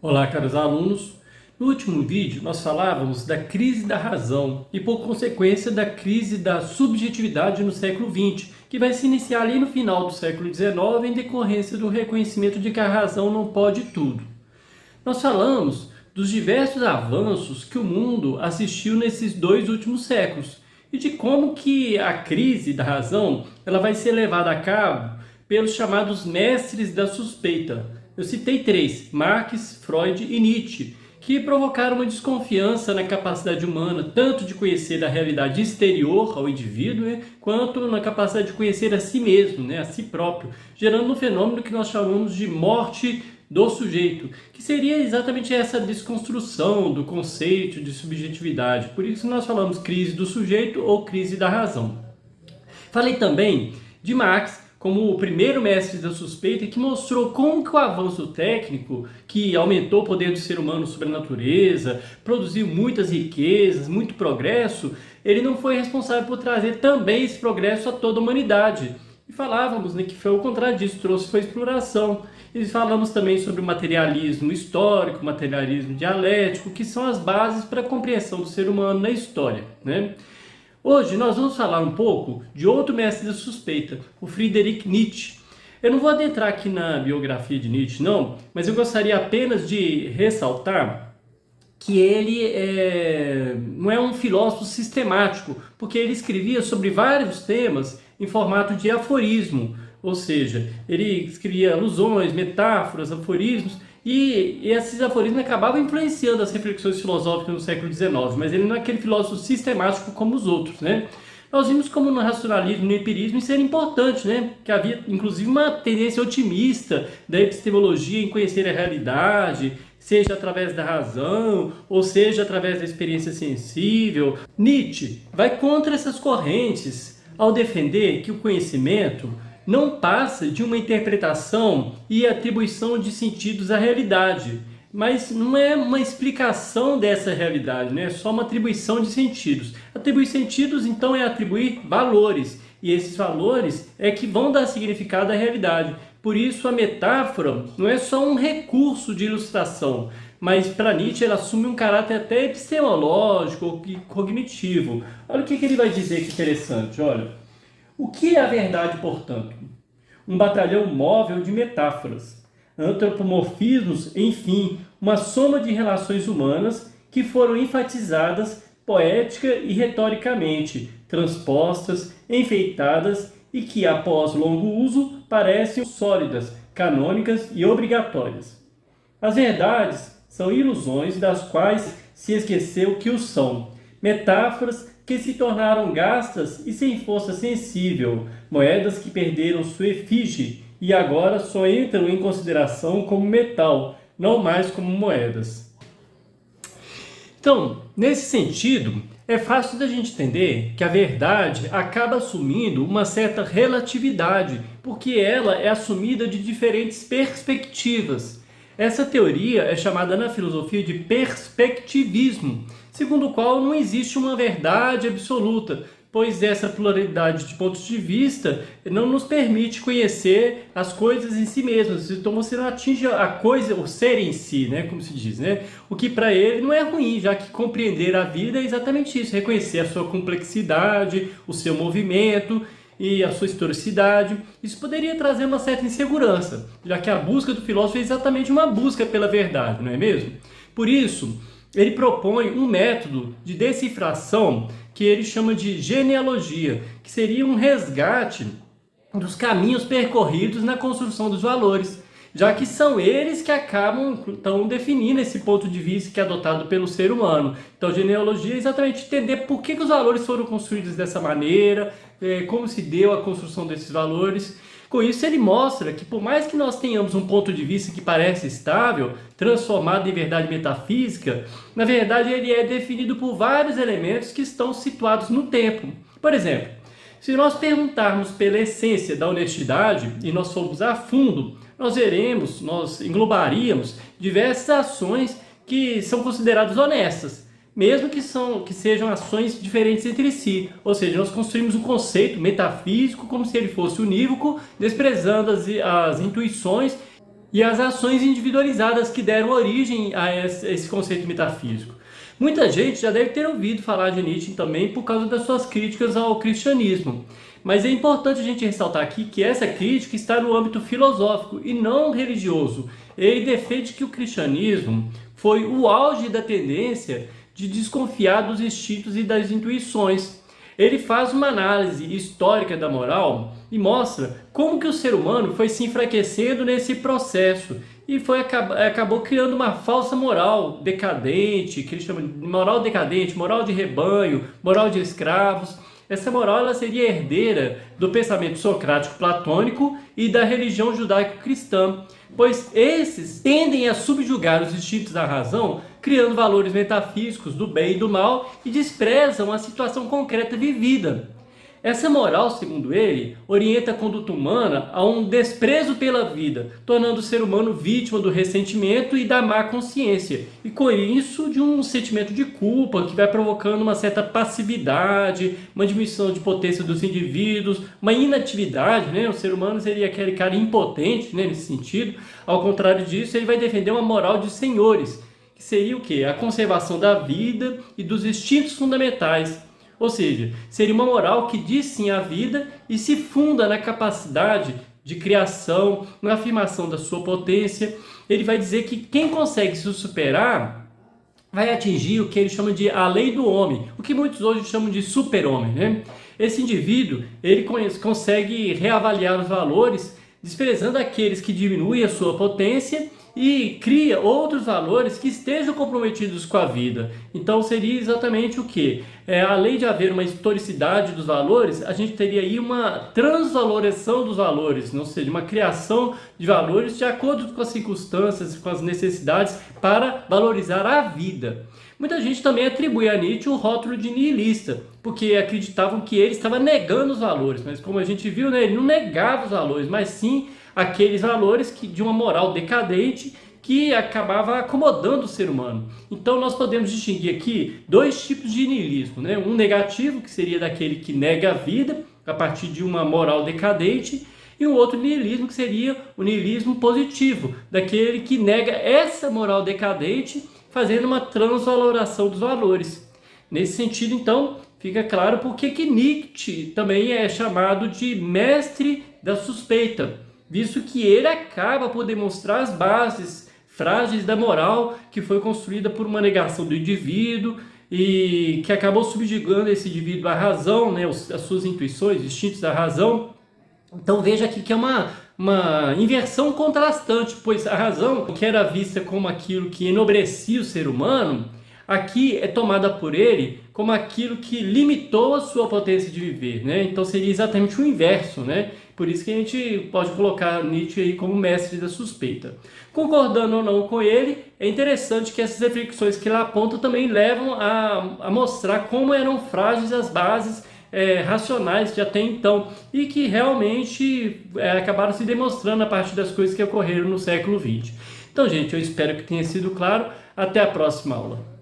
Olá, caros alunos. No último vídeo, nós falávamos da crise da razão e, por consequência, da crise da subjetividade no século XX, que vai se iniciar ali no final do século XIX em decorrência do reconhecimento de que a razão não pode tudo. Nós falamos dos diversos avanços que o mundo assistiu nesses dois últimos séculos e de como que a crise da razão ela vai ser levada a cabo pelos chamados mestres da suspeita. Eu citei três: Marx, Freud e Nietzsche, que provocaram uma desconfiança na capacidade humana tanto de conhecer a realidade exterior ao indivíduo, quanto na capacidade de conhecer a si mesmo, a si próprio, gerando um fenômeno que nós chamamos de morte do sujeito, que seria exatamente essa desconstrução do conceito de subjetividade. Por isso nós falamos crise do sujeito ou crise da razão. Falei também de Marx como o primeiro mestre da suspeita, que mostrou como que o avanço técnico, que aumentou o poder do ser humano sobre a natureza, produziu muitas riquezas, muito progresso, ele não foi responsável por trazer também esse progresso a toda a humanidade. E falávamos que foi o contrário disso, trouxe foi exploração. E falamos também sobre o materialismo histórico, o materialismo dialético, que são as bases para a compreensão do ser humano na história, Hoje nós vamos falar um pouco de outro mestre da suspeita, o Friedrich Nietzsche. Eu não vou adentrar aqui na biografia de Nietzsche, não, mas eu gostaria apenas de ressaltar que ele não é um filósofo sistemático, porque ele escrevia sobre vários temas em formato de aforismo, ou seja, ele escrevia alusões, metáforas, aforismos, e esses aforismos acabavam influenciando as reflexões filosóficas no século XIX, mas ele não é aquele filósofo sistemático como os outros, Nós vimos como no racionalismo e no empirismo isso era importante, Que havia inclusive uma tendência otimista da epistemologia em conhecer a realidade, seja através da razão, ou seja através da experiência sensível. Nietzsche vai contra essas correntes ao defender que o conhecimento não passa de uma interpretação e atribuição de sentidos à realidade, mas não é uma explicação dessa realidade, é só uma atribuição de sentidos. Atribuir sentidos, então, é atribuir valores, e esses valores é que vão dar significado à realidade. Por isso, a metáfora não é só um recurso de ilustração, mas para Nietzsche ela assume um caráter até epistemológico ou cognitivo. Olha o que ele vai dizer que interessante, olha. O que é a verdade, portanto? Um batalhão móvel de metáforas, antropomorfismos, enfim, uma soma de relações humanas que foram enfatizadas poética e retoricamente, transpostas, enfeitadas e que, após longo uso, parecem sólidas, canônicas e obrigatórias. As verdades são ilusões das quais se esqueceu que o são, metáforas que se tornaram gastas e sem força sensível, moedas que perderam sua efígie e agora só entram em consideração como metal, não mais como moedas. Então, nesse sentido, é fácil da gente entender que a verdade acaba assumindo uma certa relatividade, porque ela é assumida de diferentes perspectivas. Essa teoria é chamada na filosofia de perspectivismo, segundo o qual não existe uma verdade absoluta, pois essa pluralidade de pontos de vista não nos permite conhecer as coisas em si mesmas. Então você não atinge a coisa, o ser em si, como se diz, O que para ele não é ruim, já que compreender a vida é exatamente isso, reconhecer a sua complexidade, o seu movimento e a sua historicidade. Isso poderia trazer uma certa insegurança, já que a busca do filósofo é exatamente uma busca pela verdade, não é mesmo? Por isso, ele propõe um método de decifração que ele chama de genealogia, que seria um resgate dos caminhos percorridos na construção dos valores, já que são eles que acabam definindo esse ponto de vista que é adotado pelo ser humano. Então, genealogia é exatamente entender por que os valores foram construídos dessa maneira, como se deu a construção desses valores. Com isso, ele mostra que por mais que nós tenhamos um ponto de vista que parece estável, transformado em verdade metafísica, na verdade ele é definido por vários elementos que estão situados no tempo. Por exemplo, se nós perguntarmos pela essência da honestidade e nós formos a fundo, nós englobaríamos diversas ações que são consideradas honestas, mesmo que sejam ações diferentes entre si. Ou seja, nós construímos um conceito metafísico como se ele fosse unívoco, desprezando as intuições e as ações individualizadas que deram origem a esse conceito metafísico. Muita gente já deve ter ouvido falar de Nietzsche também por causa das suas críticas ao cristianismo. Mas é importante a gente ressaltar aqui que essa crítica está no âmbito filosófico e não religioso. Ele defende que o cristianismo foi o auge da tendência de desconfiar dos instintos e das intuições. Ele faz uma análise histórica da moral e mostra como que o ser humano foi se enfraquecendo nesse processo e acabou criando uma falsa moral decadente, que ele chama de moral decadente, moral de rebanho, moral de escravos. Essa moral ela seria herdeira do pensamento socrático platônico e da religião judaico-cristã, pois esses tendem a subjugar os instintos da razão, criando valores metafísicos do bem e do mal e desprezam a situação concreta vivida. Essa moral, segundo ele, orienta a conduta humana a um desprezo pela vida, tornando o ser humano vítima do ressentimento e da má consciência, e com isso de um sentimento de culpa que vai provocando uma certa passividade, uma diminuição de potência dos indivíduos, uma inatividade, né? O ser humano seria aquele cara impotente, né, nesse sentido. Ao contrário disso, ele vai defender uma moral de senhores, que seria o quê? A conservação da vida e dos instintos fundamentais. Ou seja, seria uma moral que diz sim à vida e se funda na capacidade de criação, na afirmação da sua potência. Ele vai dizer que quem consegue se superar vai atingir o que ele chama de a lei do homem, o que muitos hoje chamam de super-homem, né? Esse indivíduo, ele consegue reavaliar os valores, desprezando aqueles que diminuem a sua potência e cria outros valores que estejam comprometidos com a vida. Então seria exatamente o que? Além de haver uma historicidade dos valores, a gente teria aí uma transvalorização dos valores, ou seja, uma criação de valores de acordo com as circunstâncias, com as necessidades, para valorizar a vida. Muita gente também atribui a Nietzsche o rótulo de nihilista, porque acreditavam que ele estava negando os valores, mas como a gente viu, né, ele não negava os valores, mas sim aqueles valores de uma moral decadente que acabava acomodando o ser humano. Então nós podemos distinguir aqui dois tipos de niilismo, né? Um negativo, que seria daquele que nega a vida a partir de uma moral decadente, e um outro niilismo, que seria o niilismo positivo, daquele que nega essa moral decadente, fazendo uma transvaloração dos valores. Nesse sentido, então, fica claro porque que Nietzsche também é chamado de mestre da suspeita, visto que ele acaba por demonstrar as bases frágeis da moral que foi construída por uma negação do indivíduo e que acabou subjugando esse indivíduo à razão, né, as suas intuições, instintos da razão. Então veja aqui que é uma inversão contrastante, pois a razão, que era vista como aquilo que enobrecia o ser humano, aqui é tomada por ele como aquilo que limitou a sua potência de viver, né? Então seria exatamente o inverso, né? Por isso que a gente pode colocar Nietzsche aí como mestre da suspeita. Concordando ou não com ele, é interessante que essas reflexões que ele aponta também levam a mostrar como eram frágeis as bases racionais de até então e que realmente acabaram se demonstrando a partir das coisas que ocorreram no século XX. Então, gente, eu espero que tenha sido claro. Até a próxima aula.